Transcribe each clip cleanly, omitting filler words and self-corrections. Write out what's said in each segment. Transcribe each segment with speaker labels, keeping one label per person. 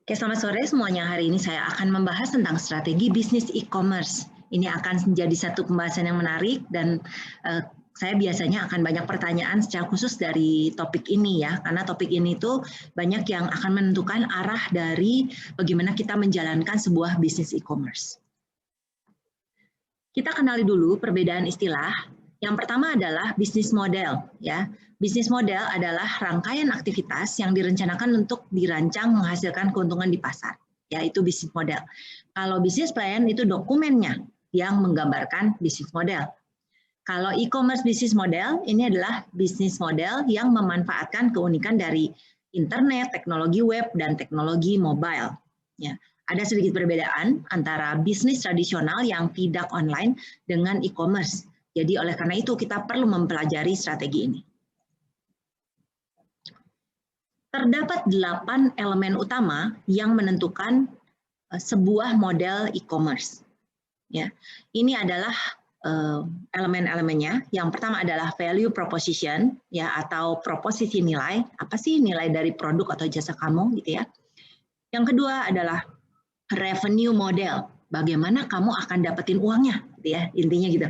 Speaker 1: Oke, selamat sore semuanya. Hari ini saya akan membahas tentang strategi bisnis e-commerce. Ini akan menjadi satu pembahasan yang menarik dan saya biasanya akan banyak pertanyaan secara khusus dari topik ini ya, karena topik ini tuh banyak yang akan menentukan arah dari bagaimana kita menjalankan sebuah bisnis e-commerce. Kita kenali dulu perbedaan istilah. Yang pertama adalah bisnis model ya. Bisnis model adalah rangkaian aktivitas yang direncanakan untuk dirancang menghasilkan keuntungan di pasar, yaitu bisnis model. Kalau bisnis plan itu dokumennya yang menggambarkan bisnis model. Kalau e-commerce bisnis model ini adalah bisnis model yang memanfaatkan keunikan dari internet, teknologi web, dan teknologi mobile. Ya, ada sedikit perbedaan antara bisnis tradisional yang tidak online dengan e-commerce. Jadi oleh karena itu kita perlu mempelajari strategi ini. Terdapat 8 elemen utama yang menentukan sebuah model e-commerce. Ya, ini adalah elemen-elemennya. Yang pertama adalah value proposition, ya, atau proposisi nilai. Apa sih nilai dari produk atau jasa kamu, gitu ya? Yang kedua adalah revenue model. Bagaimana kamu akan dapetin uangnya, gitu ya, intinya gitu.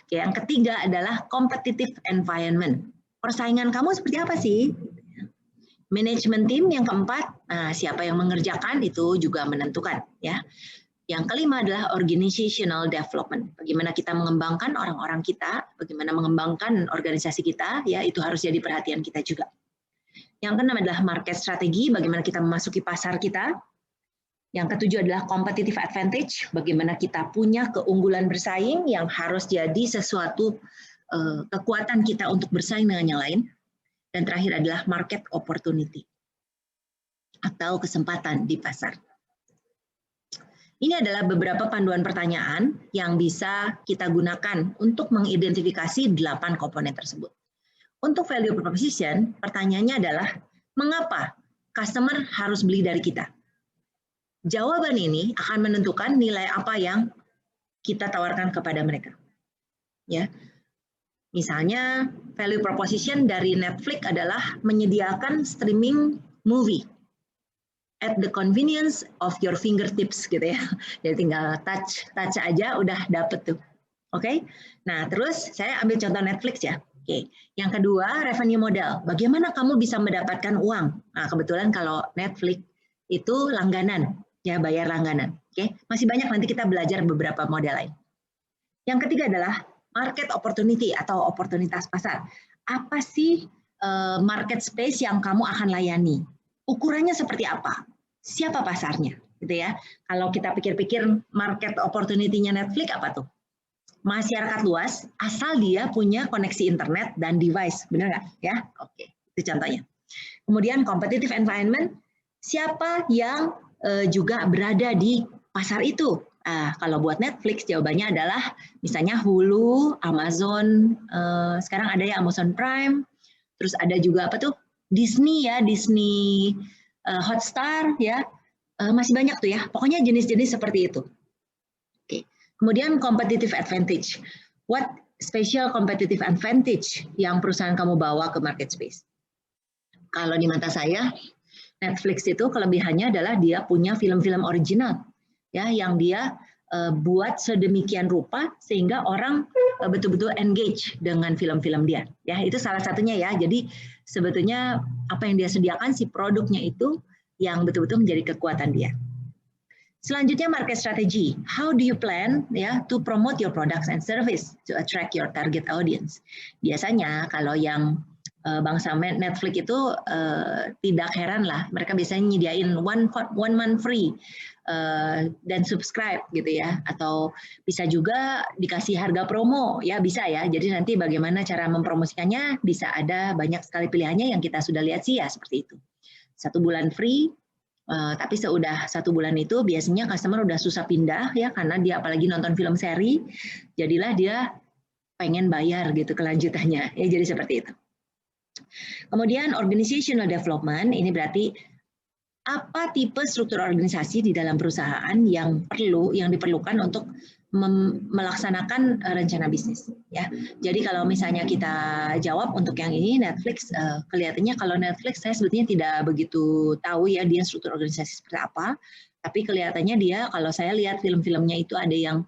Speaker 1: Yang ketiga adalah competitive environment. Persaingan kamu seperti apa sih? Manajemen tim yang keempat, siapa yang mengerjakan itu juga menentukan ya. Yang kelima adalah organizational development. Bagaimana kita mengembangkan orang-orang kita, bagaimana mengembangkan organisasi kita, ya itu harus jadi perhatian kita juga. Yang keenam adalah market strategi, bagaimana kita memasuki pasar kita. Yang ketujuh adalah competitive advantage, bagaimana kita punya keunggulan bersaing yang harus jadi sesuatu kekuatan kita untuk bersaing dengan yang lain. Dan terakhir adalah market opportunity atau kesempatan di pasar. Ini adalah beberapa panduan pertanyaan yang bisa kita gunakan untuk mengidentifikasi 8 komponen tersebut. Untuk value proposition, pertanyaannya adalah mengapa customer harus beli dari kita? Jawaban ini akan menentukan nilai apa yang kita tawarkan kepada mereka. Ya. Misalnya, value proposition dari Netflix adalah menyediakan streaming movie at the convenience of your fingertips, gitu ya. Jadi tinggal touch aja udah dapet tuh. Oke. Nah, terus saya ambil contoh Netflix ya. Oke. Yang kedua, revenue model. Bagaimana kamu bisa mendapatkan uang? Nah, kebetulan kalau Netflix itu langganan, ya bayar langganan. Oke. Masih banyak, nanti kita belajar beberapa model lain. Yang ketiga adalah market opportunity atau oportunitas pasar. Apa sih market space yang kamu akan layani? Ukurannya seperti apa? Siapa pasarnya? Gitu ya. Kalau kita pikir-pikir market opportunity-nya Netflix apa tuh? Masyarakat luas, asal dia punya koneksi internet dan device, benar nggak? Ya, oke. Itu contohnya. Kemudian competitive environment, siapa yang juga berada di pasar itu? Kalau buat Netflix jawabannya adalah misalnya Hulu, Amazon, sekarang ada ya Amazon Prime, terus ada juga apa tuh Disney ya, Disney Hotstar ya, masih banyak tuh ya. Pokoknya jenis-jenis seperti itu. Oke. Kemudian competitive advantage. What special competitive advantage yang perusahaan kamu bawa ke market space? Kalau di mata saya, Netflix itu kelebihannya adalah dia punya film-film original. Ya, yang dia buat sedemikian rupa sehingga orang betul-betul engage dengan film-film dia. Ya, itu salah satunya ya. Jadi sebetulnya apa yang dia sediakan si produknya itu yang betul-betul menjadi kekuatan dia. Selanjutnya market strategy. How do you plan ya to promote your products and service to attract your target audience? Biasanya kalau yang bangsa Netflix itu tidak heran lah, mereka biasanya nyediain one month free dan subscribe gitu ya, atau bisa juga dikasih harga promo ya, bisa ya. Jadi nanti bagaimana cara mempromosikannya bisa ada banyak sekali pilihannya yang kita sudah lihat sih ya seperti itu. 1 bulan free, tapi seudah 1 bulan itu biasanya customer udah susah pindah ya, karena dia apalagi nonton film seri, jadilah dia pengen bayar gitu kelanjutannya ya, jadi seperti itu. Kemudian organizational development, ini berarti apa tipe struktur organisasi di dalam perusahaan yang diperlukan untuk melaksanakan rencana bisnis ya. Jadi kalau misalnya kita jawab untuk yang ini Netflix, kelihatannya kalau Netflix saya sebetulnya tidak begitu tahu ya dia struktur organisasi seperti apa, tapi kelihatannya dia kalau saya lihat film-filmnya itu ada yang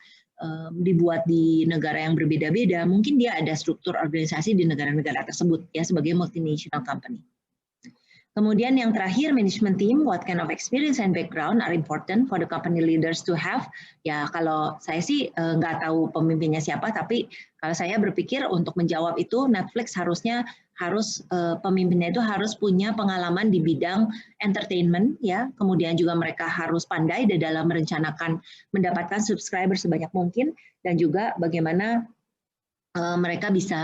Speaker 1: dibuat di negara yang berbeda-beda, mungkin dia ada struktur organisasi di negara-negara tersebut ya sebagai multinational company. Kemudian yang terakhir, management team, what kind of experience and background are important for the company leaders to have. Ya kalau saya sih nggak tahu pemimpinnya siapa, tapi kalau saya berpikir untuk menjawab itu Netflix pemimpinnya itu harus punya pengalaman di bidang entertainment ya. Kemudian juga mereka harus pandai di dalam merencanakan mendapatkan subscriber sebanyak mungkin dan juga bagaimana mereka bisa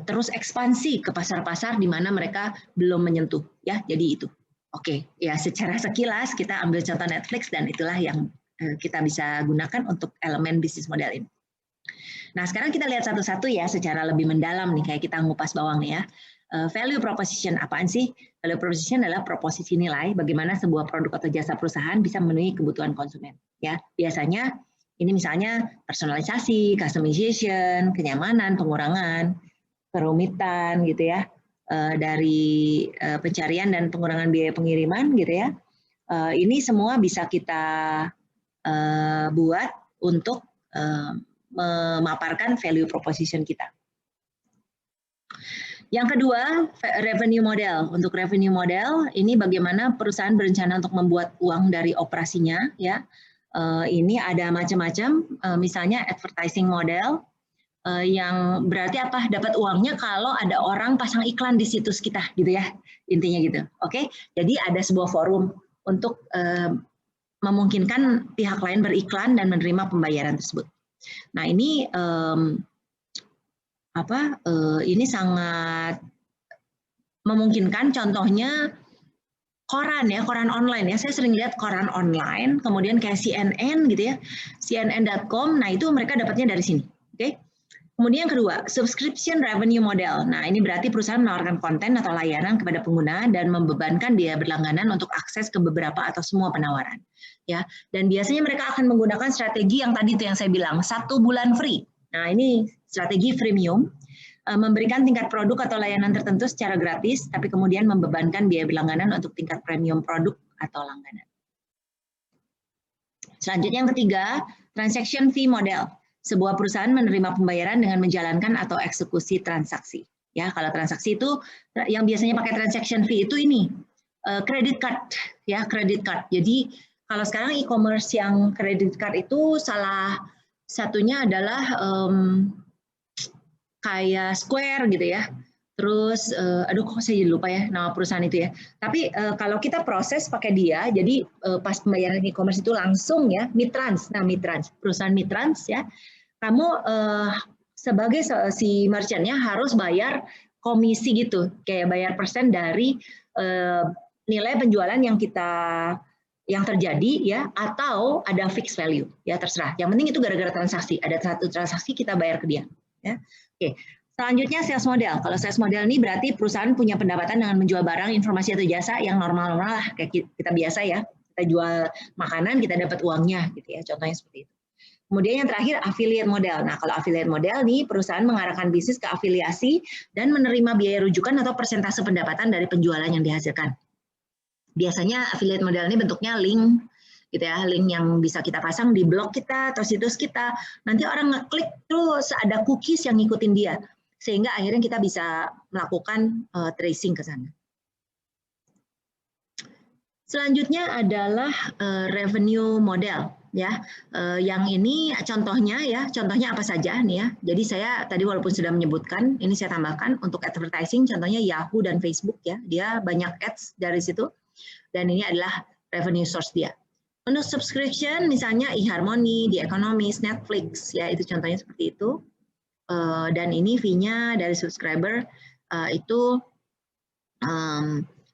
Speaker 1: terus ekspansi ke pasar-pasar di mana mereka belum menyentuh ya. Jadi itu. Oke, ya secara sekilas kita ambil contoh Netflix dan itulah yang kita bisa gunakan untuk elemen bisnis model ini. Nah, sekarang kita lihat satu-satu ya secara lebih mendalam nih kayak kita ngupas bawang nih ya. Value proposition apaan sih? Value proposition adalah proposisi nilai bagaimana sebuah produk atau jasa perusahaan bisa memenuhi kebutuhan konsumen ya. Biasanya ini misalnya personalisasi, customization, kenyamanan, pengurangan, kerumitan gitu ya, dari pencarian dan pengurangan biaya pengiriman gitu ya. Ini semua bisa kita buat untuk memaparkan value proposition kita. Yang kedua, revenue model. Untuk revenue model, ini bagaimana perusahaan berencana untuk membuat uang dari operasinya ya. Ini ada macam-macam, misalnya advertising model, yang berarti apa? Dapat uangnya kalau ada orang pasang iklan di situs kita, gitu ya, intinya gitu. Oke, jadi ada sebuah forum untuk memungkinkan pihak lain beriklan dan menerima pembayaran tersebut. Nah ini ini sangat memungkinkan. Contohnya koran ya, koran online ya. Saya sering lihat koran online, kemudian kayak CNN gitu ya, CNN.com. Nah itu mereka dapatnya dari sini. Oke. Kemudian yang kedua, subscription revenue model. Nah, ini berarti perusahaan menawarkan konten atau layanan kepada pengguna dan membebankan dia berlangganan untuk akses ke beberapa atau semua penawaran. Ya, dan biasanya mereka akan menggunakan strategi yang tadi itu yang saya bilang, 1 bulan free. Nah, ini strategi freemium, memberikan tingkat produk atau layanan tertentu secara gratis, tapi kemudian membebankan biaya berlangganan untuk tingkat premium produk atau langganan. Selanjutnya yang ketiga, transaction fee model. Sebuah perusahaan menerima pembayaran dengan menjalankan atau eksekusi transaksi. Ya, kalau transaksi itu yang biasanya pakai transaction fee itu ini credit card, ya credit card. Jadi kalau sekarang e-commerce yang credit card itu salah satunya adalah kayak Square gitu ya. Terus, aduh kok saya jadi lupa ya nama perusahaan itu ya. Tapi kalau kita proses pakai dia, jadi pas pembayaran e-commerce itu langsung ya, Mitrans. Nah Mitrans, perusahaan Mitrans ya, kamu sebagai si merchant-nya harus bayar komisi gitu, kayak bayar persen dari nilai penjualan yang terjadi ya, atau ada fixed value ya terserah. Yang penting itu gara-gara transaksi, ada satu transaksi kita bayar ke dia. Ya, oke. Selanjutnya sales model. Kalau sales model ini berarti perusahaan punya pendapatan dengan menjual barang, informasi atau jasa yang normal-normal lah kayak kita biasa ya. Kita jual makanan, kita dapat uangnya gitu ya. Contohnya seperti itu. Kemudian yang terakhir affiliate model. Nah, kalau affiliate model nih perusahaan mengarahkan bisnis ke afiliasi dan menerima biaya rujukan atau persentase pendapatan dari penjualan yang dihasilkan. Biasanya affiliate model ini bentuknya link gitu ya, link yang bisa kita pasang di blog kita atau situs kita. Nanti orang ngeklik terus ada cookies yang ngikutin dia. Sehingga akhirnya kita bisa melakukan tracing ke sana. Selanjutnya adalah revenue model ya. Yang ini contohnya ya, contohnya apa saja nih ya. Jadi saya tadi walaupun sudah menyebutkan, ini saya tambahkan untuk advertising contohnya Yahoo dan Facebook ya. Dia banyak ads dari situ dan ini adalah revenue source dia. Untuk subscription misalnya eHarmony, The Economist, Netflix ya, itu contohnya seperti itu. Dan ini fee-nya dari subscriber itu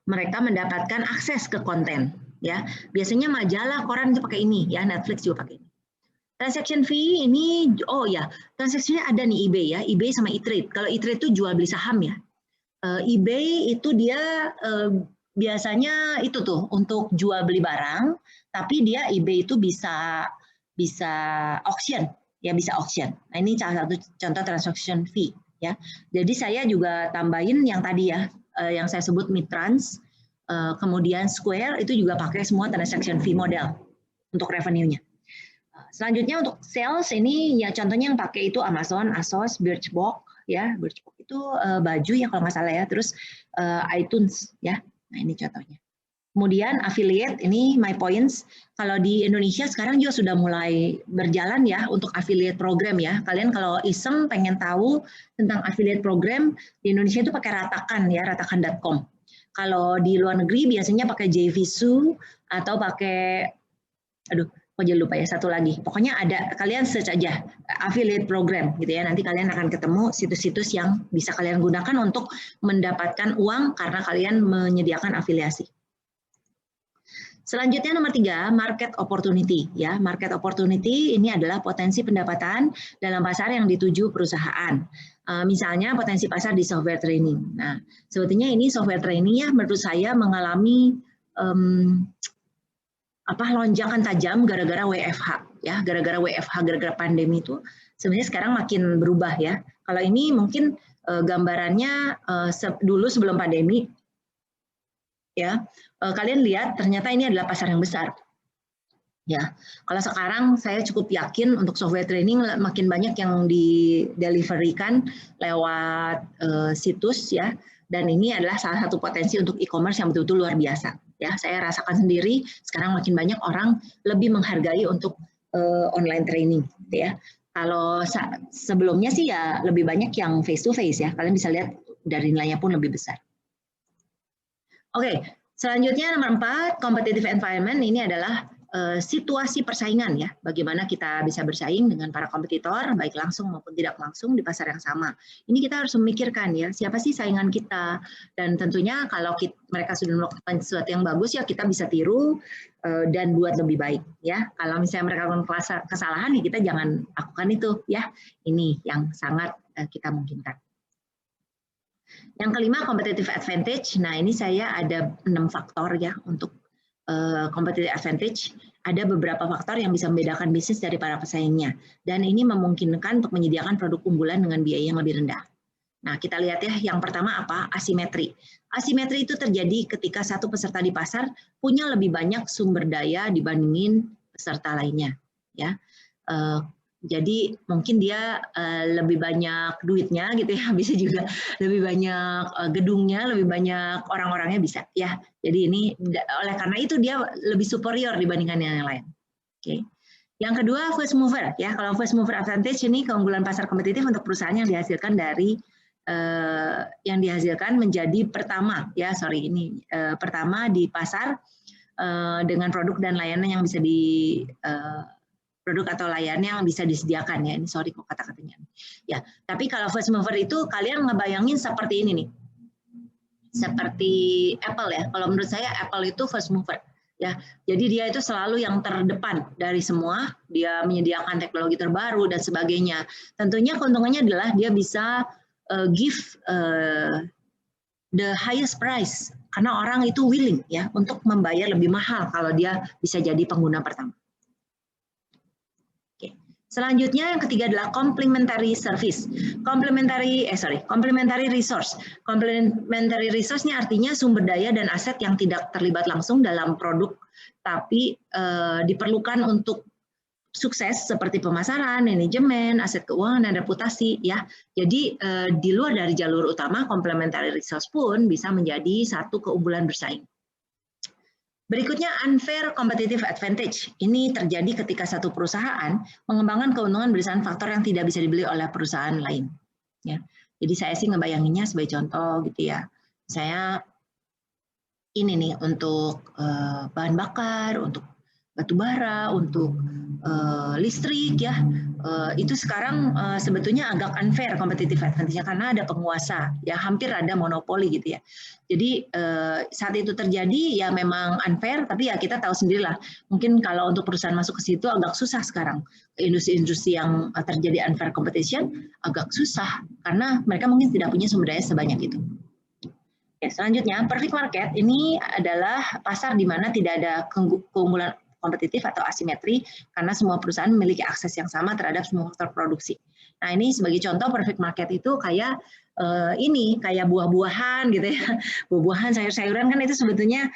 Speaker 1: mereka mendapatkan akses ke konten ya. Biasanya majalah, koran itu pakai ini ya, Netflix juga pakai ini. Transaction fee ini transaksinya ada nih eBay ya, eBay sama E-Trade. Kalau E-Trade itu jual beli saham ya. eBay itu dia biasanya itu tuh untuk jual beli barang, tapi dia eBay itu bisa bisa auction, ya bisa auction. Nah ini salah satu contoh transaction fee, ya. Jadi saya juga tambahin yang tadi ya, yang saya sebut Midtrans, kemudian Square itu juga pakai semua transaction fee model untuk revenue-nya. Selanjutnya untuk sales ini ya contohnya yang pakai itu Amazon, ASOS, Birchbox, ya Birchbox itu baju ya kalau nggak salah ya, terus iTunes ya. Nah ini contohnya. Kemudian affiliate ini MyPoints. Kalau di Indonesia sekarang juga sudah mulai berjalan ya untuk affiliate program ya. Kalian kalau iseng pengen tahu tentang affiliate program di Indonesia itu pakai Ratakan ya, ratakan.com. Kalau di luar negeri biasanya pakai JVZoo atau pakai kok jadi lupa ya satu lagi. Pokoknya ada, kalian search aja affiliate program gitu ya. Nanti kalian akan ketemu situs-situs yang bisa kalian gunakan untuk mendapatkan uang karena kalian menyediakan afiliasi. Selanjutnya nomor 3, market opportunity ya. Market opportunity ini adalah potensi pendapatan dalam pasar yang dituju perusahaan. Misalnya potensi pasar di software training. Nah, sebetulnya ini software training ya menurut saya mengalami lonjakan tajam gara-gara WFH ya, gara-gara pandemi itu sebenarnya sekarang makin berubah ya. Kalau ini mungkin gambarannya dulu sebelum pandemi ya, kalian lihat ternyata ini adalah pasar yang besar. Ya, kalau sekarang saya cukup yakin untuk software training makin banyak yang di-deliverykan lewat situs ya, dan ini adalah salah satu potensi untuk e-commerce yang betul-betul luar biasa. Ya, saya rasakan sendiri sekarang makin banyak orang lebih menghargai untuk online training, gitu ya. Kalau sebelumnya sih ya lebih banyak yang face to face ya, kalian bisa lihat dari nilainya pun lebih besar. Oke, selanjutnya nomor 4, competitive environment ini adalah situasi persaingan ya, bagaimana kita bisa bersaing dengan para kompetitor, baik langsung maupun tidak langsung di pasar yang sama. Ini kita harus memikirkan ya, siapa sih saingan kita, dan tentunya kalau mereka sudah melakukan sesuatu yang bagus ya kita bisa tiru dan buat lebih baik ya. Kalau misalnya mereka melakukan kesalahan ya kita jangan lakukan itu ya. Ini yang sangat kita mungkinkan. Yang kelima, competitive advantage. Nah, ini saya ada 6 faktor ya untuk competitive advantage. Ada beberapa faktor yang bisa membedakan bisnis dari para pesaingnya. Dan ini memungkinkan untuk menyediakan produk unggulan dengan biaya yang lebih rendah. Nah, kita lihat ya, yang pertama apa? Asimetri. Asimetri itu terjadi ketika satu peserta di pasar punya lebih banyak sumber daya dibandingin peserta lainnya. Ya. Jadi mungkin dia lebih banyak duitnya gitu ya, bisa juga lebih banyak gedungnya, lebih banyak orang-orangnya bisa ya. Jadi ini oleh karena itu dia lebih superior dibandingkan yang lain. Oke. Yang kedua first mover ya. Kalau first mover advantage ini keunggulan pasar kompetitif untuk perusahaan yang dihasilkan dari menjadi pertama ya. Pertama di pasar dengan produk dan layanan yang bisa produk atau layanan yang bisa disediakan ya. Ini sorry kok kata-katanya. Ya, tapi kalau first mover itu kalian ngebayangin seperti ini nih. Seperti Apple ya. Kalau menurut saya Apple itu first mover ya. Jadi dia itu selalu yang terdepan dari semua, dia menyediakan teknologi terbaru dan sebagainya. Tentunya keuntungannya adalah dia bisa give the highest price karena orang itu willing ya untuk membayar lebih mahal kalau dia bisa jadi pengguna pertama. Selanjutnya yang ketiga adalah complementary service. Complementary resource. Complementary resource-nya artinya sumber daya dan aset yang tidak terlibat langsung dalam produk, tapi diperlukan untuk sukses seperti pemasaran, manajemen, aset keuangan, dan reputasi. Ya. Jadi di luar dari jalur utama, complementary resource pun bisa menjadi satu keunggulan bersaing. Berikutnya unfair competitive advantage. Ini terjadi ketika satu perusahaan mengembangkan keuntungan berdasarkan faktor yang tidak bisa dibeli oleh perusahaan lain. Ya. Jadi saya sih ngebayanginnya sebagai contoh gitu ya. Saya ini nih untuk bahan bakar, untuk batu bara, untuk listrik ya. Itu sekarang sebetulnya agak unfair competitive advantage-nya karena ada penguasa ya, hampir ada monopoli gitu ya. Jadi saat itu terjadi ya memang unfair, tapi ya kita tahu sendirilah mungkin kalau untuk perusahaan masuk ke situ agak susah sekarang. Industri-industri yang terjadi unfair competition agak susah karena mereka mungkin tidak punya sumber daya sebanyak itu. Ya, selanjutnya perfect market ini adalah pasar di mana tidak ada keunggulan kompetitif atau asimetri karena semua perusahaan memiliki akses yang sama terhadap semua faktor produksi. Nah, ini sebagai contoh perfect market itu kayak ini kayak buah-buahan gitu ya. Buah-buahan, sayur-sayuran kan itu sebetulnya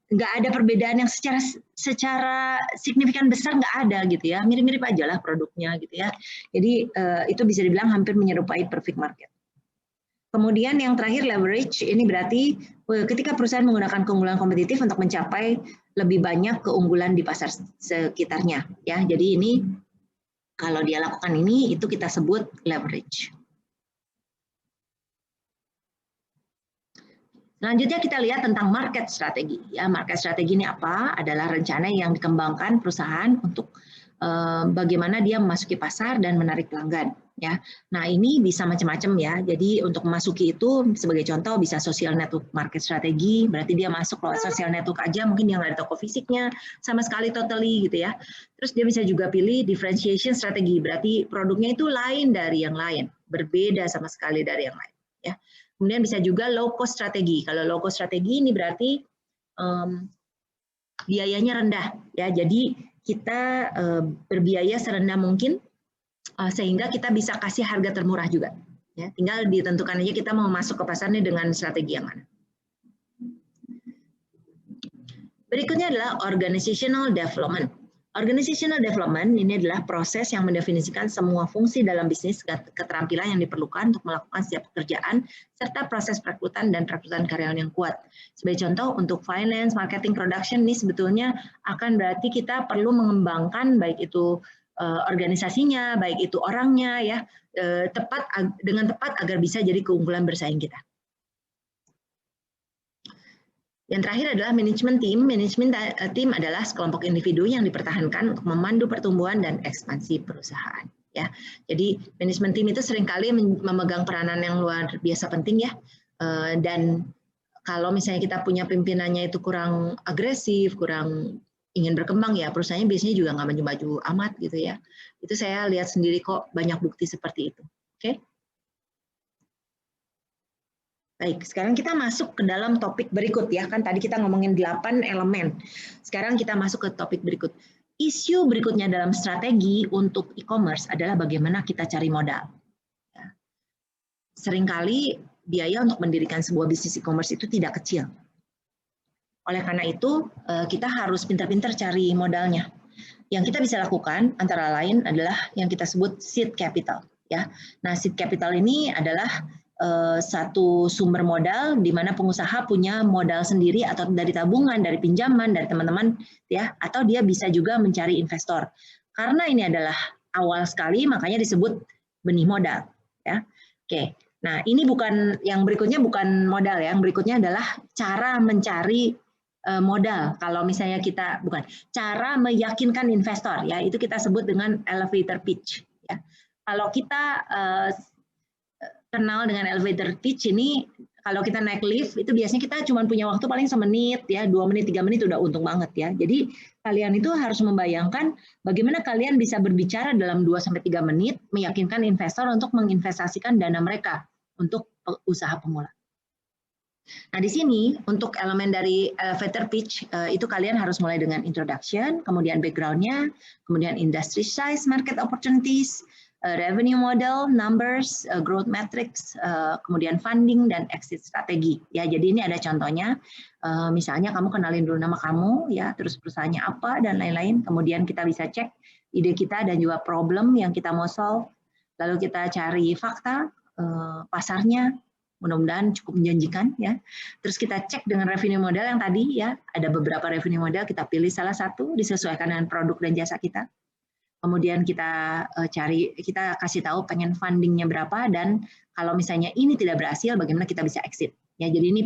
Speaker 1: nggak ada perbedaan yang secara signifikan besar, nggak ada gitu ya, mirip-mirip aja lah produknya gitu ya. Jadi itu bisa dibilang hampir menyerupai perfect market. Kemudian yang terakhir leverage, ini berarti ketika perusahaan menggunakan keunggulan kompetitif untuk mencapai lebih banyak keunggulan di pasar sekitarnya ya. Jadi ini kalau dia lakukan ini itu kita sebut leverage. Selanjutnya kita lihat tentang market strategi. Ya, market strategi ini apa? Adalah rencana yang dikembangkan perusahaan untuk bagaimana dia memasuki pasar dan menarik pelanggan. Ya, nah ini bisa macam-macam ya. Jadi untuk memasuki itu sebagai contoh bisa social network market strategi. Berarti dia masuk lewat social network aja, mungkin dia nggak ada toko fisiknya sama sekali totally gitu ya. Terus dia bisa juga pilih differentiation strategi. Berarti produknya itu lain dari yang lain, berbeda sama sekali dari yang lain. Ya. Kemudian bisa juga low cost strategi. Kalau low cost strategi ini berarti biayanya rendah ya. Jadi kita berbiaya serendah mungkin sehingga kita bisa kasih harga termurah juga. Ya, tinggal ditentukan aja kita mau masuk ke pasarnya dengan strategi yang mana. Berikutnya adalah organizational development. Organizational development ini adalah proses yang mendefinisikan semua fungsi dalam bisnis, keterampilan yang diperlukan untuk melakukan setiap pekerjaan, serta proses perekrutan dan perekrutan karyawan yang kuat. Sebagai contoh, untuk finance, marketing, production, ini sebetulnya akan berarti kita perlu mengembangkan baik itu organisasinya, baik itu orangnya, ya dengan tepat agar bisa jadi keunggulan bersaing kita. Yang terakhir adalah manajemen tim. Manajemen tim adalah sekelompok individu yang dipertahankan untuk memandu pertumbuhan dan ekspansi perusahaan. Ya, jadi manajemen tim itu seringkali memegang peranan yang luar biasa penting ya. Dan kalau misalnya kita punya pimpinannya itu kurang agresif, kurang ingin berkembang ya, perusahaannya biasanya juga nggak maju-maju amat gitu ya. Itu saya lihat sendiri kok banyak bukti seperti itu. Oke? Baik, sekarang kita masuk ke dalam topik berikut ya. Kan tadi kita ngomongin 8 elemen. Sekarang kita masuk ke topik berikut. Isu berikutnya dalam strategi untuk e-commerce adalah bagaimana kita cari modal. Seringkali biaya untuk mendirikan sebuah bisnis e-commerce itu tidak kecil. Oleh karena itu, kita harus pintar-pintar cari modalnya. Yang kita bisa lakukan antara lain adalah yang kita sebut seed capital. Ya, nah seed capital ini adalah satu sumber modal di mana pengusaha punya modal sendiri atau dari tabungan, dari pinjaman, dari teman-teman, ya, atau dia bisa juga mencari investor. Karena ini adalah awal sekali, makanya disebut benih modal. Ya, oke. Nah, ini bukan yang berikutnya bukan modal ya, yang berikutnya adalah cara mencari modal. Kalau misalnya kita cara meyakinkan investor, ya, itu kita sebut dengan elevator pitch. Ya, kalau kita kenal dengan elevator pitch ini, kalau kita naik lift itu biasanya kita cuma punya waktu paling semenit ya, 2 menit, 3 menit udah untung banget ya. Jadi kalian itu harus membayangkan bagaimana kalian bisa berbicara dalam 2-3 menit meyakinkan investor untuk menginvestasikan dana mereka untuk usaha pemula. Nah, di sini untuk elemen dari elevator pitch itu kalian harus mulai dengan introduction, kemudian background-nya, kemudian industry size, market opportunities, revenue model, numbers, growth metrics, kemudian funding dan exit strategi. Ya, jadi ini ada contohnya. Misalnya kamu kenalin dulu nama kamu, ya, terus perusahaannya apa dan lain-lain. Kemudian kita bisa cek ide kita dan juga problem yang kita mau solve. Lalu kita cari fakta pasarnya. Mudah-mudahan cukup menjanjikan ya. Terus kita cek dengan revenue model yang tadi ya, ada beberapa revenue model, kita pilih salah satu disesuaikan dengan produk dan jasa kita. Kemudian kita kita kasih tahu pengen fundingnya berapa, dan kalau misalnya ini tidak berhasil, bagaimana kita bisa exit. Ya, jadi ini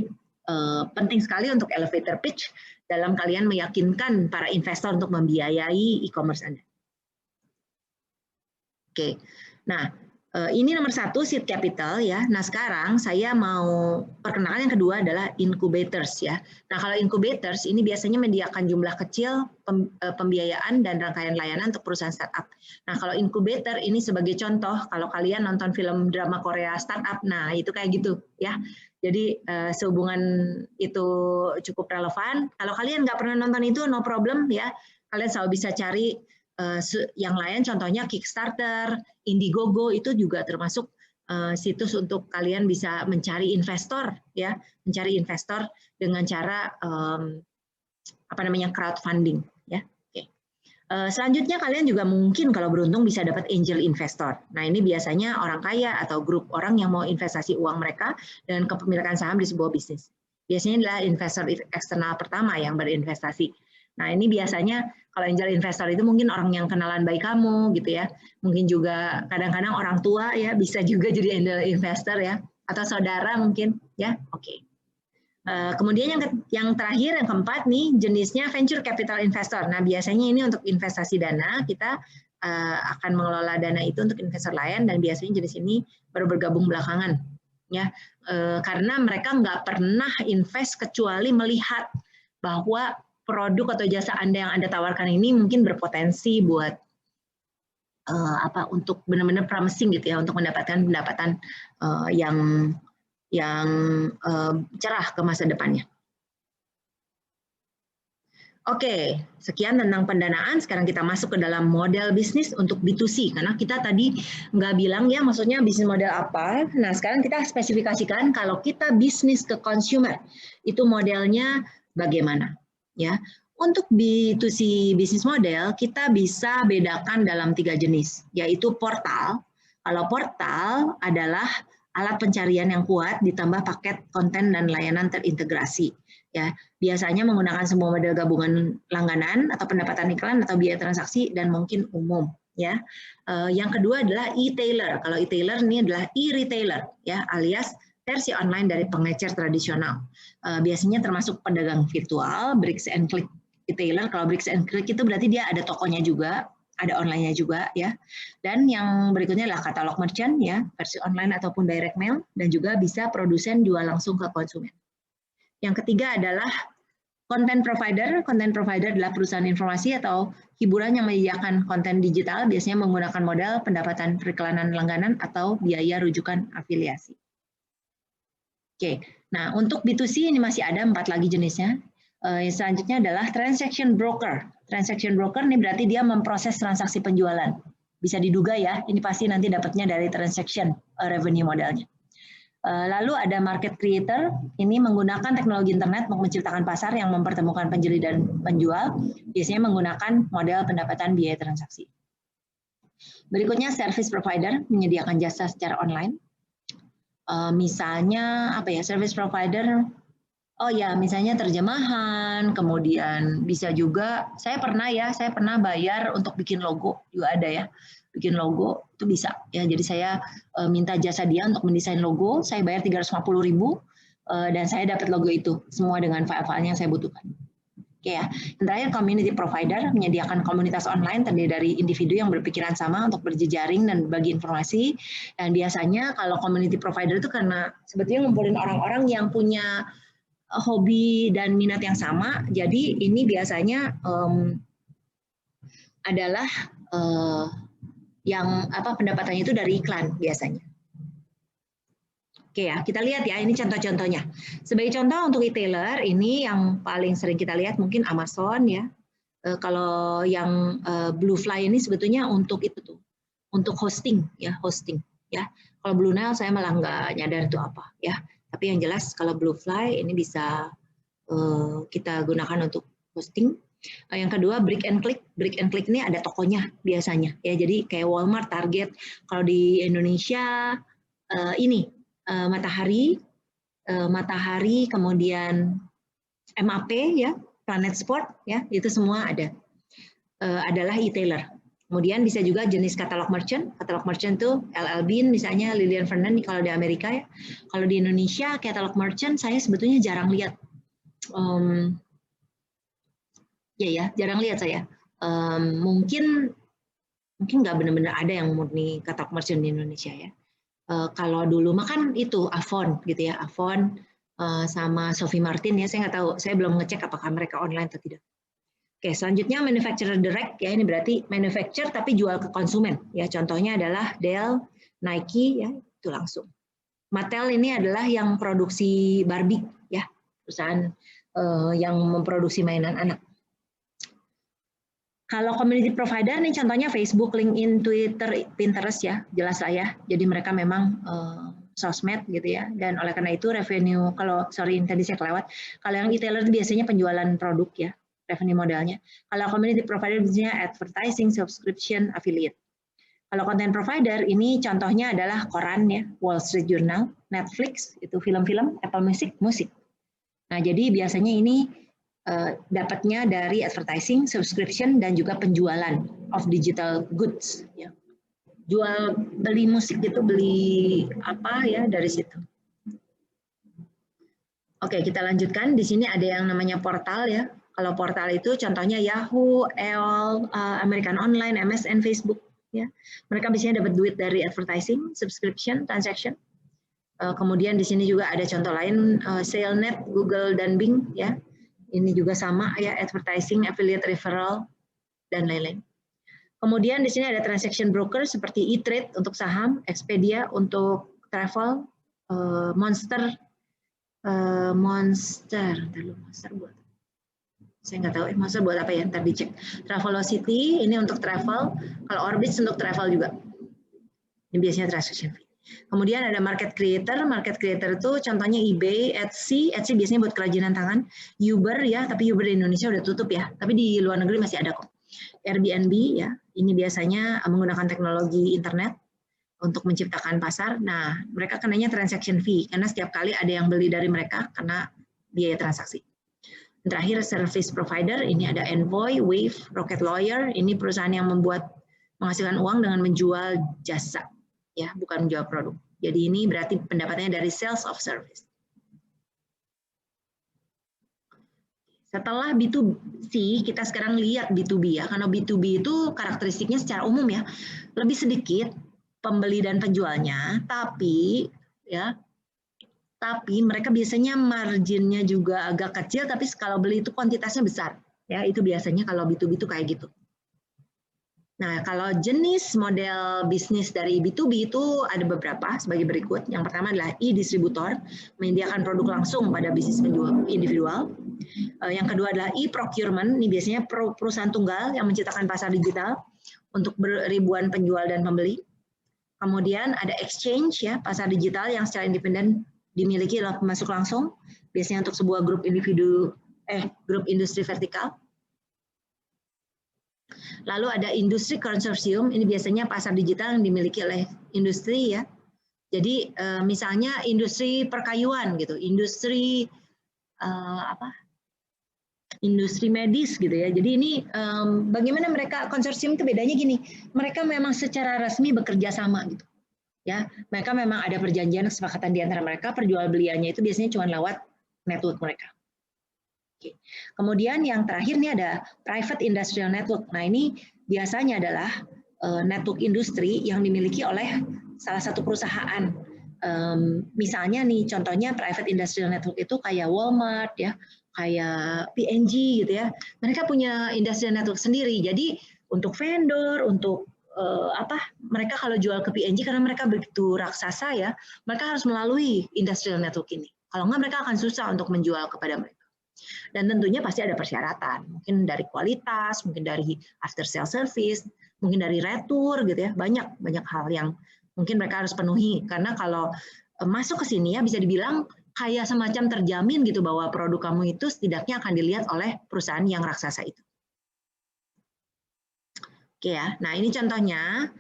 Speaker 1: penting sekali untuk elevator pitch dalam kalian meyakinkan para investor untuk membiayai e-commerce Anda. Oke, nah Ini nomor 1 seed capital ya. Nah sekarang saya mau perkenalkan yang kedua adalah incubators ya. Nah kalau incubators ini biasanya menyediakan jumlah kecil pembiayaan dan rangkaian layanan untuk perusahaan startup. Nah kalau incubator ini sebagai contoh, kalau kalian nonton film drama Korea startup, nah itu kayak gitu ya. Jadi sehubungan itu cukup relevan. Kalau kalian nggak pernah nonton itu, no problem ya. Kalian selalu bisa cari yang lain, contohnya Kickstarter, Indiegogo itu juga termasuk situs untuk kalian bisa mencari investor ya, mencari investor dengan cara crowdfunding ya. Oke. Selanjutnya kalian juga mungkin kalau beruntung bisa dapat angel investor. Nah ini biasanya orang kaya atau grup orang yang mau investasi uang mereka dengan kepemilikan saham di sebuah bisnis. Biasanya adalah investor eksternal pertama yang berinvestasi. Nah ini biasanya kalau angel investor itu mungkin orang yang kenalan baik kamu gitu ya. Mungkin juga kadang-kadang orang tua ya bisa juga jadi angel investor ya. Atau saudara mungkin ya. Oke. Kemudian yang terakhir, yang keempat nih jenisnya venture capital investor. Nah biasanya ini untuk investasi dana, kita akan mengelola dana itu untuk investor lain dan biasanya jenis ini baru bergabung belakangan. Ya, karena mereka nggak pernah invest kecuali melihat bahwa produk atau jasa Anda yang Anda tawarkan ini mungkin berpotensi buat untuk benar-benar promising gitu ya, untuk mendapatkan pendapatan yang cerah ke masa depannya. Oke, sekian tentang pendanaan. Sekarang kita masuk ke dalam model bisnis untuk B2C. Karena kita tadi nggak bilang ya maksudnya bisnis model apa. Nah sekarang kita spesifikasikan kalau kita bisnis ke consumer, itu modelnya bagaimana. Ya, untuk B2C bisnis model kita bisa bedakan dalam 3 jenis, yaitu portal. Kalau portal adalah alat pencarian yang kuat ditambah paket konten dan layanan terintegrasi. Ya, biasanya menggunakan semua model gabungan langganan atau pendapatan iklan atau biaya transaksi dan mungkin umum. Ya, yang kedua adalah e-tailer. Kalau e-tailer ini adalah e-retailer, ya, alias versi online dari pengecer tradisional. Biasanya termasuk pedagang virtual, bricks and click retailer. Kalau bricks and click itu berarti dia ada tokonya juga, ada online-nya juga ya. Dan yang berikutnya adalah katalog merchant ya, versi online ataupun direct mail, dan juga bisa produsen jual langsung ke konsumen. Yang ketiga adalah content provider. Content provider adalah perusahaan informasi atau hiburan yang menyediakan konten digital, biasanya menggunakan model pendapatan periklanan langganan atau biaya rujukan afiliasi. Oke, nah untuk B2C ini masih ada 4 lagi jenisnya. Selanjutnya adalah transaction broker. Transaction broker ini berarti dia memproses transaksi penjualan. Bisa diduga ya, ini pasti nanti dapatnya dari transaction revenue modelnya. Lalu ada market creator, ini menggunakan teknologi internet untuk menciptakan pasar yang mempertemukan pembeli dan penjual, biasanya menggunakan model pendapatan biaya transaksi. Berikutnya service provider, menyediakan jasa secara online. Misalnya apa ya, service provider, misalnya terjemahan, kemudian bisa juga, saya pernah bayar untuk bikin logo, juga ada ya, bikin logo itu bisa ya. Jadi saya minta jasa dia untuk mendesain logo, saya bayar 350.000 dan saya dapat logo itu semua dengan file-filenya yang saya butuhkan. Oke ya. Yang terakhir community provider, menyediakan komunitas online terdiri dari individu yang berpikiran sama untuk berjejaring dan berbagi informasi. Dan biasanya kalau community provider itu karena sebetulnya ngumpulin orang-orang yang punya hobi dan minat yang sama, jadi ini biasanya adalah yang pendapatannya itu dari iklan biasanya. Oke ya, kita lihat ya, ini contoh-contohnya. Sebagai contoh untuk retailer, ini yang paling sering kita lihat mungkin Amazon ya. Kalau yang Bluefly ini sebetulnya untuk itu tuh, untuk hosting ya. Kalau Blue Nile saya malah nggak nyadar itu apa ya. Tapi yang jelas kalau Bluefly ini bisa kita gunakan untuk hosting. Yang kedua brick and click. Brick and click ini ada tokonya biasanya ya. Jadi kayak Walmart, Target. Kalau di Indonesia ini Matahari, kemudian MAP ya, Planet Sport ya, itu semua ada. Adalah e-tailer. Kemudian bisa juga jenis katalog merchant. Katalog merchant tuh LL Bean misalnya, Lilian Vernon kalau di Amerika ya. Kalau di Indonesia katalog merchant saya sebetulnya jarang lihat. Jarang lihat saya. Mungkin Mungkin nggak benar-benar ada yang murni kata komersial di Indonesia ya. Kalau dulu makan itu Avon gitu ya, Avon sama Sophie Martin ya, saya nggak tahu, saya belum ngecek apakah mereka online atau tidak. Oke, selanjutnya manufacturer direct ya, ini berarti manufacture tapi jual ke konsumen ya. Contohnya adalah Dell, Nike ya, itu langsung. Mattel ini adalah yang produksi Barbie ya, perusahaan yang memproduksi mainan anak. Kalau community provider nih contohnya Facebook, LinkedIn, Twitter, Pinterest ya, jelas lah ya. Jadi mereka memang sosmed gitu ya. Dan oleh karena itu revenue, kalau sorry tadi saya kelewat, kalau yang retailer biasanya penjualan produk ya, revenue modelnya. Kalau community provider biasanya advertising, subscription, affiliate. Kalau content provider ini contohnya adalah koran ya, Wall Street Journal, Netflix, itu film-film, Apple Music, musik. Nah, jadi biasanya ini dapatnya dari advertising, subscription, dan juga penjualan of digital goods. Ya. Jual beli musik gitu, beli apa ya dari situ. Oke, kita lanjutkan. Di sini ada yang namanya portal ya. Kalau portal itu contohnya Yahoo, AOL, American Online, MSN, Facebook. Ya, mereka biasanya dapat duit dari advertising, subscription, transaction. Kemudian di sini juga ada contoh lain, SaleNet, Google dan Bing. Ya, ini juga sama ya, advertising, affiliate, referral, dan lain-lain. Kemudian di sini ada transaction broker seperti E-Trade untuk saham, Expedia untuk travel, Monster buat. Saya nggak tahu, Monster buat apa ya, ntar dicek. Travelocity ini untuk travel, kalau Orbitz untuk travel juga. Ini biasanya transaction fee. Kemudian ada market creator itu contohnya eBay, Etsy biasanya buat kerajinan tangan, Uber ya, tapi Uber di Indonesia udah tutup ya, tapi di luar negeri masih ada kok. Airbnb ya, ini biasanya menggunakan teknologi internet untuk menciptakan pasar. Nah, mereka kenanya transaction fee, karena setiap kali ada yang beli dari mereka karena biaya transaksi. Terakhir service provider, ini ada Envoy, Wave, Rocket Lawyer, ini perusahaan yang menghasilkan uang dengan menjual jasa, ya bukan menjual produk. Jadi ini berarti pendapatannya dari sales of service. Setelah B2C, kita sekarang lihat B2B ya, karena B2B itu karakteristiknya secara umum ya, lebih sedikit pembeli dan penjualnya, tapi mereka biasanya marginnya juga agak kecil, tapi kalau beli itu kuantitasnya besar. Ya, itu biasanya kalau B2B itu kayak gitu. Nah, kalau jenis model bisnis dari B2B itu ada beberapa sebagai berikut. Yang pertama adalah e-distributor, menyediakan produk langsung pada bisnis individual. Yang kedua adalah e-procurement, ini biasanya perusahaan tunggal yang menciptakan pasar digital untuk ribuan penjual dan pembeli. Kemudian ada exchange, ya pasar digital yang secara independen dimiliki oleh pemasok langsung, biasanya untuk sebuah grup industri vertikal. Lalu ada industri konsorsium, ini biasanya pasar digital yang dimiliki oleh industri ya. Jadi misalnya industri perkayuan gitu, industri industri medis gitu ya. Jadi ini bagaimana mereka konsorsium itu bedanya gini, mereka memang secara resmi bekerja sama gitu. Ya, mereka memang ada perjanjian kesepakatan di antara mereka, perjualbeliannya itu biasanya cuma lewat network mereka. Oke. Kemudian yang terakhir ini ada private industrial network. Nah, ini biasanya adalah network industri yang dimiliki oleh salah satu perusahaan. Misalnya nih contohnya private industrial network itu kayak Walmart ya, kayak P&G gitu ya. Mereka punya industrial network sendiri. Jadi untuk vendor, untuk mereka kalau jual ke P&G karena mereka begitu raksasa ya, mereka harus melalui industrial network ini. Kalau enggak mereka akan susah untuk menjual kepada mereka. Dan tentunya pasti ada persyaratan, mungkin dari kualitas, mungkin dari after sale service, mungkin dari retur gitu ya, banyak hal yang mungkin mereka harus penuhi. Karena kalau masuk ke sini ya bisa dibilang kayak semacam terjamin gitu bahwa produk kamu itu setidaknya akan dilihat oleh perusahaan yang raksasa itu. Oke ya, nah ini contohnya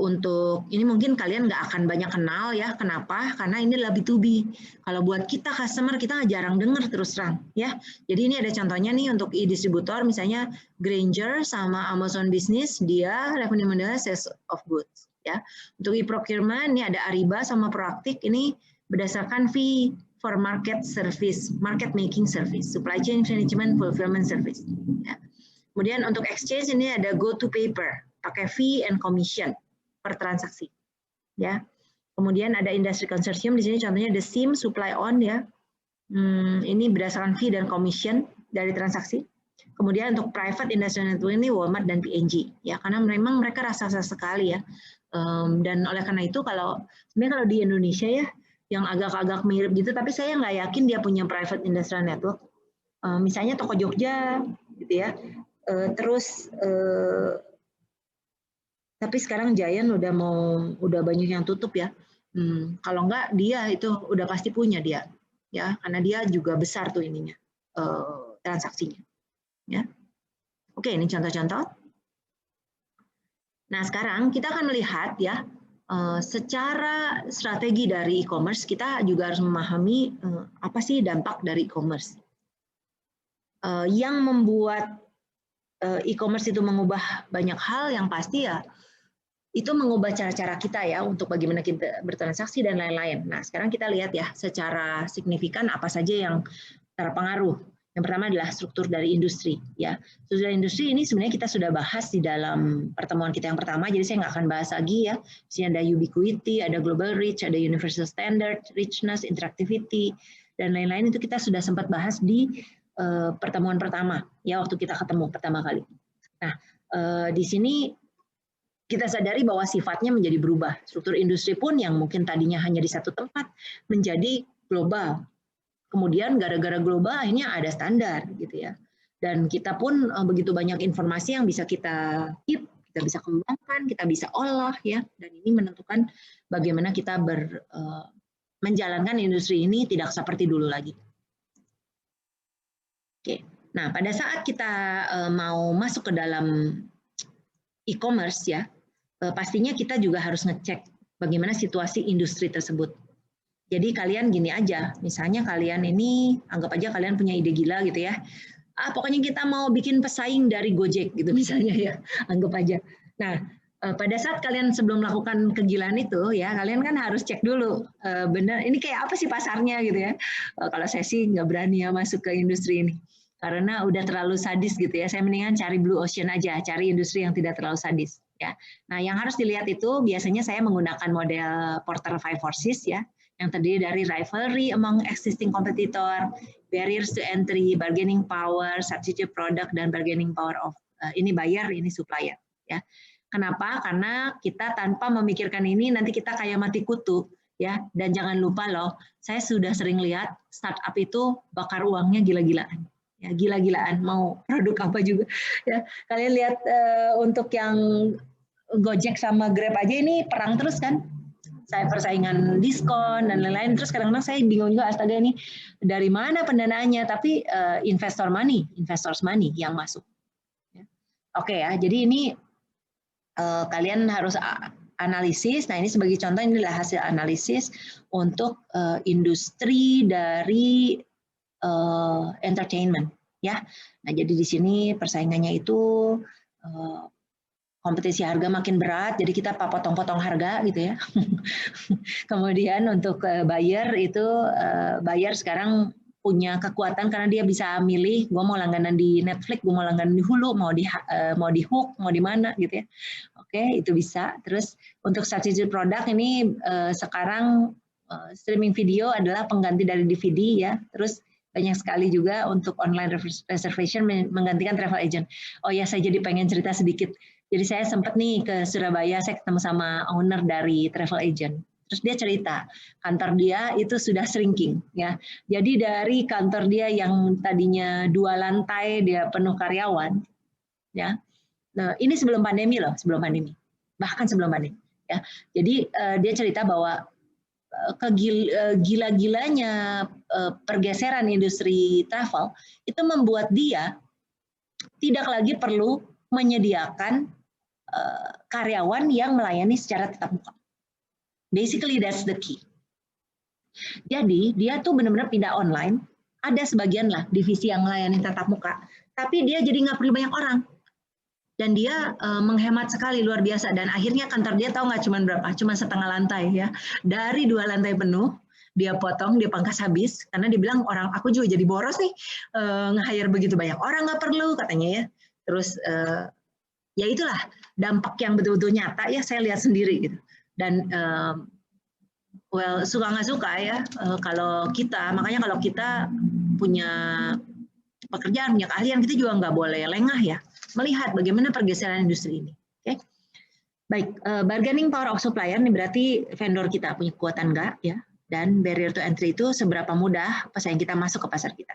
Speaker 1: untuk ini mungkin kalian nggak akan banyak kenal ya, kenapa? Karena ini adalah B2B. Kalau buat kita customer kita jarang dengar terus terang ya. Jadi ini ada contohnya nih untuk e-distributor, misalnya Grainger sama Amazon Business, dia revenue modelnya sales of goods ya. Untuk e-procurement ini ada Ariba sama Proactic, ini berdasarkan fee for market service, market making service, supply chain management, fulfillment service. Ya. Kemudian untuk exchange ini ada Go to Paper. pakai fee and commission per transaksi. Ya. Kemudian ada industry consortium di sini contohnya the SIM supply on ya. Ini berdasarkan fee dan commission dari transaksi. Kemudian untuk private industrial network ini Walmart dan P&G ya, karena memang mereka raksasa sekali ya. Dan oleh karena itu sebenarnya kalau di Indonesia ya yang agak-agak mirip gitu, tapi saya nggak yakin dia punya private industrial network. Misalnya Toko Jogja gitu ya. Tapi sekarang Giant udah banyak yang tutup ya. Kalau nggak dia itu udah pasti punya dia ya, karena dia juga besar tuh ininya transaksinya. Ya. Oke, ini contoh-contoh. Nah, sekarang kita akan melihat ya, secara strategi dari e-commerce, kita juga harus memahami apa sih dampak dari e-commerce. Yang membuat e-commerce itu mengubah banyak hal, yang pasti ya, itu mengubah cara-cara kita ya, untuk bagaimana kita bertransaksi dan lain-lain. Nah, sekarang kita lihat ya, secara signifikan apa saja yang terpengaruh. Yang pertama adalah struktur dari industri. Ya, struktur dari industri ini sebenarnya kita sudah bahas di dalam pertemuan kita yang pertama, jadi saya nggak akan bahas lagi ya. Di sini ada ubiquity, ada global reach, ada universal standard, richness, interactivity, dan lain-lain itu kita sudah sempat bahas di pertemuan pertama, ya waktu kita ketemu pertama kali. Nah, di sini kita sadari bahwa sifatnya menjadi berubah. Struktur industri pun yang mungkin tadinya hanya di satu tempat menjadi global. Kemudian gara-gara global akhirnya ada standar gitu ya. Dan kita pun begitu banyak informasi yang bisa kita keep, kita bisa kembangkan, kita bisa olah ya. Dan ini menentukan bagaimana kita menjalankan industri ini tidak seperti dulu lagi. Oke. Nah, pada saat kita mau masuk ke dalam e-commerce ya, pastinya kita juga harus ngecek bagaimana situasi industri tersebut. Jadi kalian gini aja, misalnya kalian ini, anggap aja kalian punya ide gila gitu ya. Pokoknya kita mau bikin pesaing dari Gojek gitu misalnya ya, anggap aja. Nah, pada saat kalian sebelum melakukan kegilaan itu ya, kalian kan harus cek dulu, benar ini kayak apa sih pasarnya gitu ya. Kalau saya sih nggak berani ya masuk ke industri ini, karena udah terlalu sadis gitu ya. Saya mendingan cari blue ocean aja, cari industri yang tidak terlalu sadis. Ya. Nah, yang harus dilihat itu biasanya saya menggunakan model Porter 5 Forces ya, yang terdiri dari rivalry among existing competitor, barriers to entry, bargaining power, substitute product, dan bargaining power of ini buyer, ini supplier. Ya. Kenapa? Karena kita tanpa memikirkan ini nanti kita kayak mati kutu, ya. Dan jangan lupa loh, saya sudah sering lihat startup itu bakar uangnya gila-gilaan. Ya, gila-gilaan mau produk apa juga. Ya, kalian lihat untuk yang Gojek sama Grab aja ini perang terus kan. Saya persaingan diskon dan lain-lain, terus kadang-kadang saya bingung juga astaga ini dari mana pendanaannya, tapi investors money yang masuk. Oke ya, jadi ini kalian harus analisis. Nah ini sebagai contoh, ini adalah hasil analisis untuk industri dari entertainment ya. Nah jadi di sini persaingannya itu kompetisi harga makin berat, jadi kita potong-potong harga gitu ya. Kemudian untuk buyer itu, buyer sekarang punya kekuatan karena dia bisa milih, gue mau langganan di Netflix, gue mau langganan di Hulu, mau di Hook, mau di mana gitu ya. Oke, itu bisa. Terus untuk substitute produk ini sekarang streaming video adalah pengganti dari DVD ya. Terus banyak sekali juga untuk online reservation menggantikan travel agent. Oh ya, saya jadi pengen cerita sedikit. Jadi saya sempat nih ke Surabaya, saya ketemu sama owner dari travel agent. Terus dia cerita, kantor dia itu sudah shrinking ya. Jadi dari kantor dia yang tadinya 2 lantai dia penuh karyawan ya. Nah, ini sebelum pandemi loh, sebelum pandemi. Bahkan sebelum pandemi ya. Jadi dia cerita bahwa gila-gilanya pergeseran industri travel itu membuat dia tidak lagi perlu menyediakan karyawan yang melayani secara tatap muka. Basically that's the key. Jadi dia tuh benar-benar pindah online. Ada sebagian lah divisi yang melayani tatap muka, tapi dia jadi nggak perlu banyak orang. Dan dia menghemat sekali luar biasa. Dan akhirnya kantor dia tahu nggak cuma berapa? Cuma setengah lantai ya. Dari 2 lantai penuh dia potong, dia pangkas habis karena dia bilang orang aku juga jadi boros nih nge-hire begitu banyak orang nggak perlu katanya ya. Terus ya itulah dampak yang betul-betul nyata ya saya lihat sendiri gitu. Dan suka nggak suka ya kalau kita, makanya kalau kita punya pekerjaan, punya keahlian, kita juga nggak boleh lengah ya melihat bagaimana pergeseran industri ini. Oke, baik, bargaining power of supplier ini berarti vendor kita punya kekuatan nggak ya, dan barrier to entry itu seberapa mudah pesaing kita masuk ke pasar kita.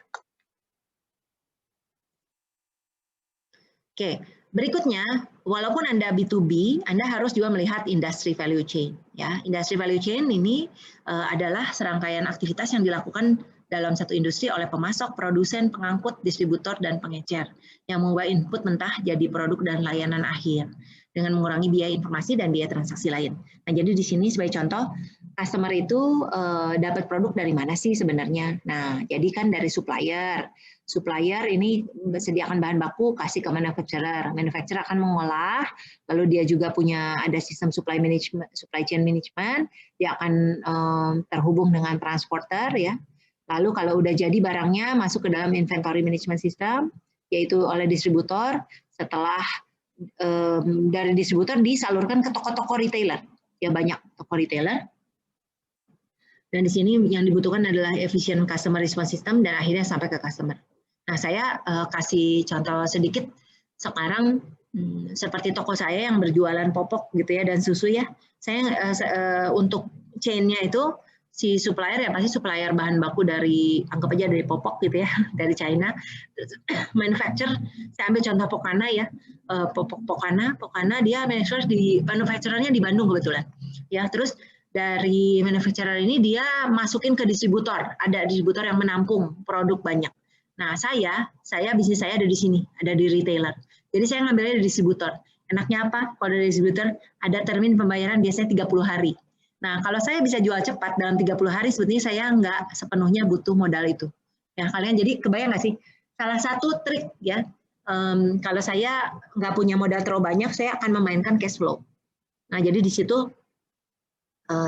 Speaker 1: Oke, berikutnya, walaupun Anda B2B, Anda harus juga melihat industry value chain. Ya, industry value chain ini adalah serangkaian aktivitas yang dilakukan dalam satu industri oleh pemasok, produsen, pengangkut, distributor, dan pengecer yang mengubah input mentah jadi produk dan layanan akhir dengan mengurangi biaya informasi dan biaya transaksi lain. Nah, jadi di sini sebagai contoh, customer itu dapat produk dari mana sih sebenarnya? Nah, jadi kan dari supplier. Supplier ini sediakan bahan baku, kasih ke manufacturer. Manufacturer akan mengolah, lalu dia juga punya ada sistem supply chain management, dia akan terhubung dengan transporter ya. Lalu kalau udah jadi barangnya masuk ke dalam inventory management system, yaitu oleh distributor, setelah dari distributor disalurkan ke toko-toko retailer. Ya banyak toko retailer. Dan di sini yang dibutuhkan adalah efficient customer response system dan akhirnya sampai ke customer. Nah, saya kasih contoh sedikit. Sekarang seperti toko saya yang berjualan popok gitu ya dan susu ya. Saya untuk chain-nya itu si supplier ya pasti supplier bahan baku dari anggap aja dari popok gitu ya, dari China. Manufacturer, saya ambil contoh Pokana ya. Pokana dia manufacturernya di Bandung kebetulan. Ya, terus dari manufacturer ini dia masukin ke distributor. Ada distributor yang menampung produk banyak. Nah, bisnis saya ada di sini, ada di retailer. Jadi saya ngambilnya dari distributor. Enaknya apa? Kalau dari distributor ada termin pembayaran biasanya 30 hari. Nah, kalau saya bisa jual cepat dalam 30 hari, sebetulnya saya nggak sepenuhnya butuh modal itu. Ya, kalian jadi kebayang nggak sih? Salah satu trik ya, kalau saya nggak punya modal terlalu banyak, saya akan memainkan cash flow. Nah, jadi di situ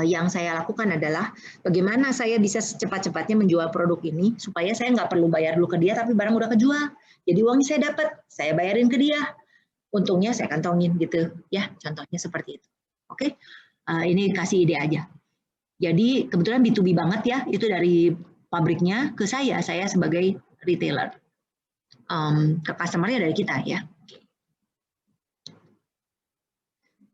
Speaker 1: yang saya lakukan adalah bagaimana saya bisa secepat-cepatnya menjual produk ini supaya saya nggak perlu bayar dulu ke dia, tapi barang udah kejual. Jadi uangnya saya dapat, saya bayarin ke dia. Untungnya saya kantongin gitu ya, contohnya seperti itu. Oke. Ini kasih ide aja. Jadi kebetulan B2B banget ya, itu dari pabriknya ke saya sebagai retailer. Ke customer-nya dari kita ya.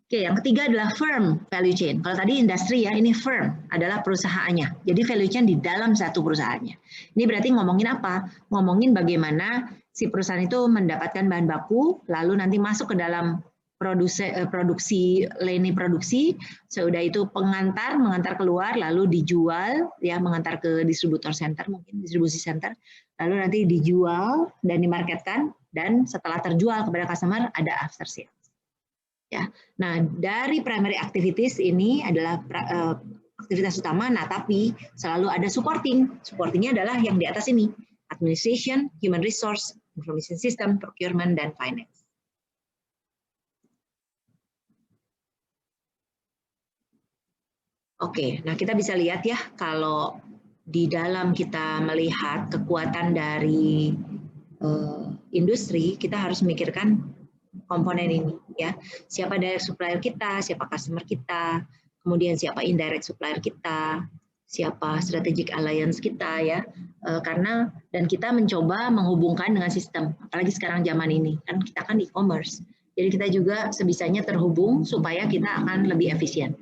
Speaker 1: Oke, yang ketiga adalah firm value chain. Kalau tadi industri ya, ini firm adalah perusahaannya. Jadi value chain di dalam satu perusahaannya. Ini berarti ngomongin apa? Ngomongin bagaimana si perusahaan itu mendapatkan bahan baku, lalu nanti masuk ke dalam produksi, lini produksi, sudah itu mengantar keluar, lalu dijual, ya mengantar ke distributor center, mungkin distribusi center, lalu nanti dijual dan dimarketkan, dan setelah terjual kepada customer ada after sales. Ya, nah dari primary activities ini adalah aktivitas utama, nah tapi selalu ada supporting. Supportingnya adalah yang di atas ini, administration, human resource, information system, procurement, dan finance. Oke, nah kita bisa lihat ya kalau di dalam kita melihat kekuatan dari industri, kita harus memikirkan komponen ini ya. Siapa direct supplier kita, siapa customer kita, kemudian siapa indirect supplier kita, siapa strategic alliance kita ya. Karena dan kita mencoba menghubungkan dengan sistem, apalagi sekarang zaman ini kan kita kan e-commerce. Jadi kita juga sebisanya terhubung supaya kita akan lebih efisien.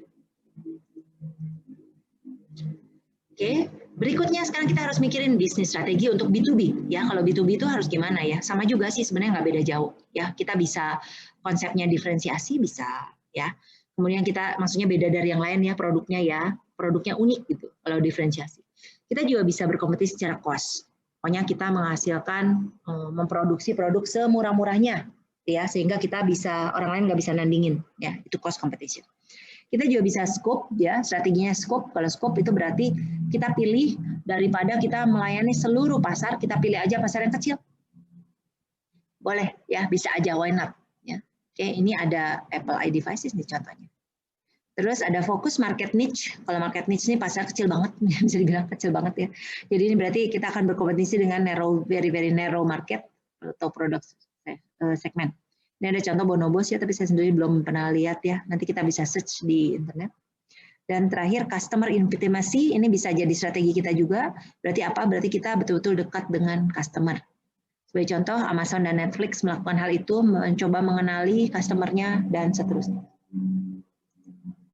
Speaker 1: Oke, berikutnya sekarang kita harus mikirin bisnis strategi untuk B2B ya. Kalau B2B itu harus gimana ya? Sama juga sih sebenarnya nggak beda jauh ya. Kita bisa konsepnya diferensiasi bisa ya. Kemudian kita maksudnya beda dari yang lain ya produknya ya. Produknya unik gitu kalau diferensiasi. Kita juga bisa berkompetisi secara cost. Pokoknya kita menghasilkan memproduksi produk semurah-murahnya ya sehingga kita bisa orang lain nggak bisa nandingin ya. Itu cost competition. Kita juga bisa scope ya, strateginya scope. Kalau scope itu berarti kita pilih daripada kita melayani seluruh pasar, kita pilih aja pasar yang kecil. Boleh ya, bisa aja, why not ya. Oke, ini ada Apple iDevices nih contohnya. Terus ada fokus market niche. Kalau market niche ini pasar kecil banget, bisa dibilang kecil banget ya. Jadi ini berarti kita akan berkompetisi dengan narrow, very narrow market atau produk segmen. Ini ada contoh Bonobos ya, tapi saya sendiri belum pernah lihat ya. Nanti kita bisa search di internet. Dan terakhir customer intimacy, ini bisa jadi strategi kita juga. Berarti apa? Berarti kita betul-betul dekat dengan customer. Sebagai contoh, Amazon dan Netflix melakukan hal itu, mencoba mengenali customer-nya dan seterusnya.